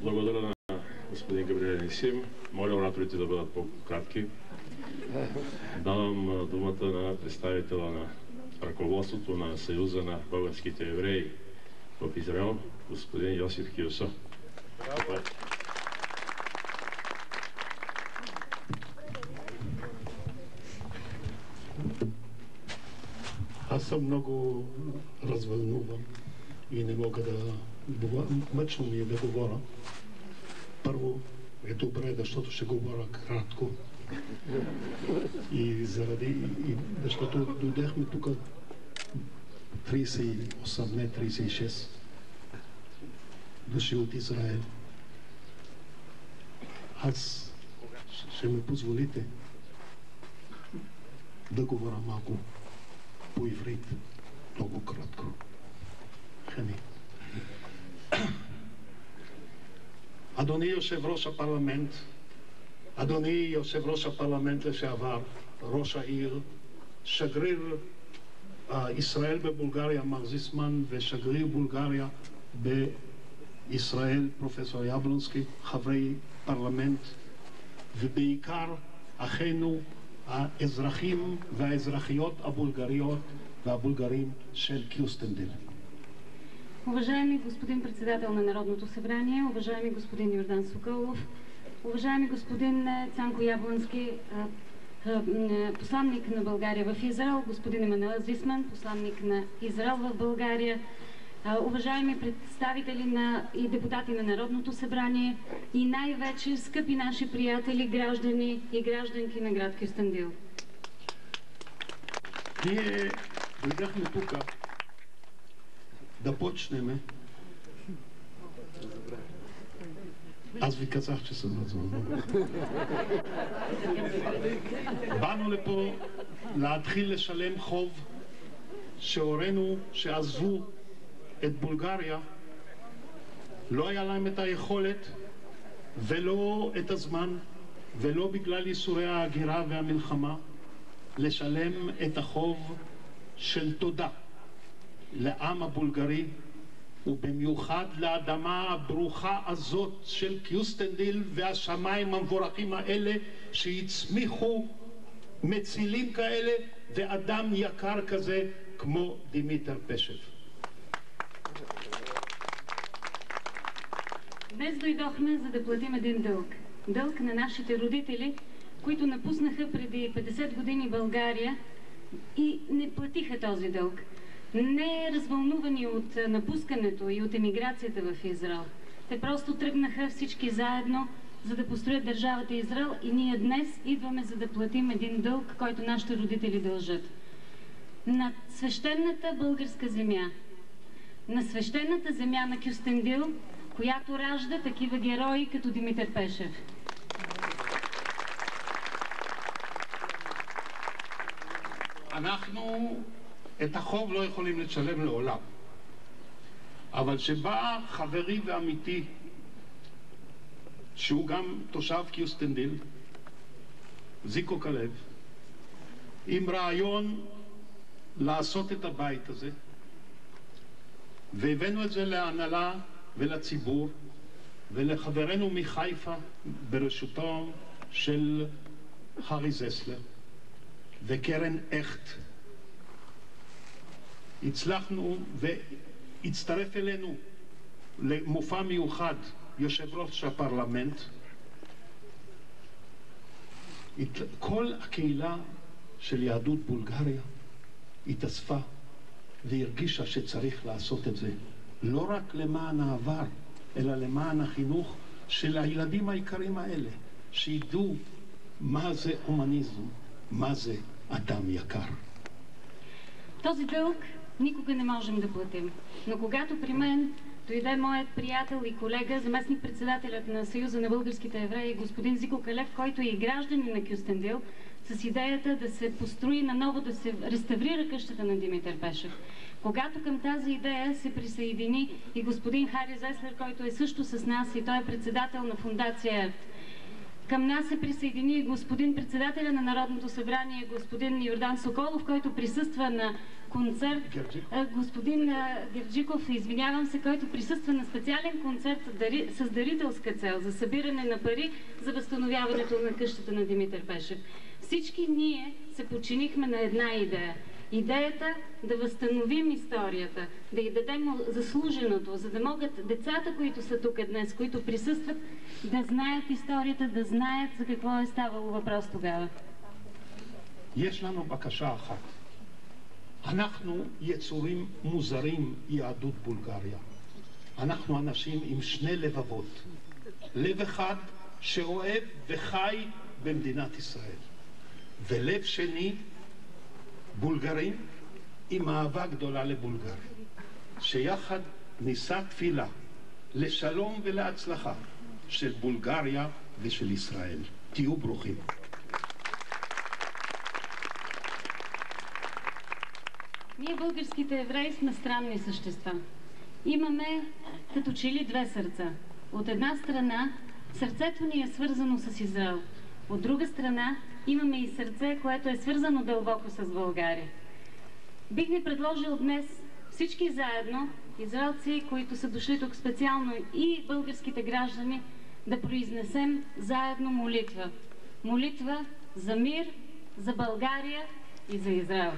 Благодаря на господин Габриел Нисим. Моля ораторите да бъдат по-кратки. Давам думата на представителя на ръководството на Съюза на българските евреи в Израел, господин Йосиф Киосо. Аз съм много развълнуван и не мога да говоря. Мъчно ми е да говоря. Първо е добре, защото ще говоря кратко. И защото дойдехме тук 38, не 36 души от Израел. Аз ще ми позволите да говоря малко по иврит, много кратко. Хани. אדוני יושב ראש הפרלמנט, אדוני יושב ראש הפרלמנט לשעבר, ראש העיר, שגריר ישראל בבולגריה מר זיסמן ושגריר בולגריה בישראל פרופסור יבלונסקי, חברי פרלמנט, ובעיקר אחינו האזרחים והאזרחיות הבולגריות והבולגרים של קיוסטנדל. Уважаеми господин председател на Народното събрание, уважаеми господин Йордан Соколов, уважаеми господин Цанко Яблонски, посланник на България в Израел, господин Емануел Зисман, посланник на Израел в България, уважаеми представители и депутати на Народното събрание и най-вече скъпи наши приятели, граждани и гражданки на град Кюстендил. Ние дойдахме тук да почнем. Аз ви казах, че съм развълнуван. באנו לפה להתחיל לשלם חוב שהורינו שעזבו את בולגריה לא היה להם את היכולת ולא את הזמן ולא בגלל ייסורי ההגירה והמלחמה לשלם את החוב של תודה לעם הבולגרי ובמיוחד לאדמה הברוכה הזאת של קיוסטנדיל והשמיים המבורכים האלה שהצמיחו מצילים כאלה ואדם יקר כזה כמו דימיטר פשב. Днес дойдохме, за да платим един дълг. Дълг на нашите родители, които напуснаха преди 50 години България и не платиха този дълг. Не развълнувани от напускането и от емиграцията в Израел. Те просто тръгнаха всички заедно, за да построят държавата Израел и ние днес идваме, за да платим един дълг, който нашите родители дължат. На свещената българска земя, на свещената земя на Кюстендил, която ражда такива герои като Димитър Пешев. אנחנו את החוב לא יכולים לשלם לעולם. אבל שבא חברי ואמיתי, שהוא גם תושב קיוסטנדיל, זיקו כלב, עם רעיון לעשות את הבית הזה, והבאנו את זה להנהלה ולציבור, ולחברנו מחיפה בראשותו של חרי זסלר וקרן אכט, הצלחנו והצטרף אלינו למופע מיוחד יושב ראש הפרלמנט. כל הקהילה של יהדות בולגריה התאספה והרגישה שצריך לעשות את זה לא רק למען העבר אלא למען החינוך של הילדים היקרים האלה, שידעו מה זה הומניזם, מה זה אדם יקר. Този дълг никога не можем да платим. Но когато при мен дойде моят приятел и колега, заместник-председателят на Съюза на българските евреи, господин Зико Калев, който е и гражданин на Кюстендил, с идеята да се построи наново, да се реставрира къщата на Димитър Пешев. Когато към тази идея се присъедини и господин Хари Зеслер, който е също с нас и той е председател на фундация ЕРТ. Към нас се присъедини господин председателя на Народното събрание, господин Йордан Соколов, който присъства на концерт. Господин Герджиков, извинявам се, който присъства на специален концерт с дарителска цел за събиране на пари за възстановяването на къщата на Димитър Пешев. Всички ние се подчинихме на една идея. Идеята да възстановим историята, да й дадем заслуженото, за да могат децата, които са тук днес, които присъстват, да знаят историята, да знаят за какво е ставало въпрос тогава. יש לנו בקשה אחת. אנחנו יצורים מוזרים, יהדות בולגריה. אנחנו אנשים עם שני לבבות. לב אחד שאוהב וחי במדינת ישראל. ולב שני, בולגרים עם אהבה גדולה לבולגריה. שיחד נישא תפילה לשלום ולהצלחה של בולגריה ושל ישראל. תהיו ברוכים. Ние, българските евреи, сме странни същества. Имаме като че ли две сърца. От една страна, сърцето ни е свързано с Израел. От друга страна, имаме и сърце, което е свързано дълбоко с България. Бих ви предложил днес всички заедно, израелци, които са дошли тук специално, и българските граждани, да произнесем заедно молитва. Молитва за мир, за България и за Израел.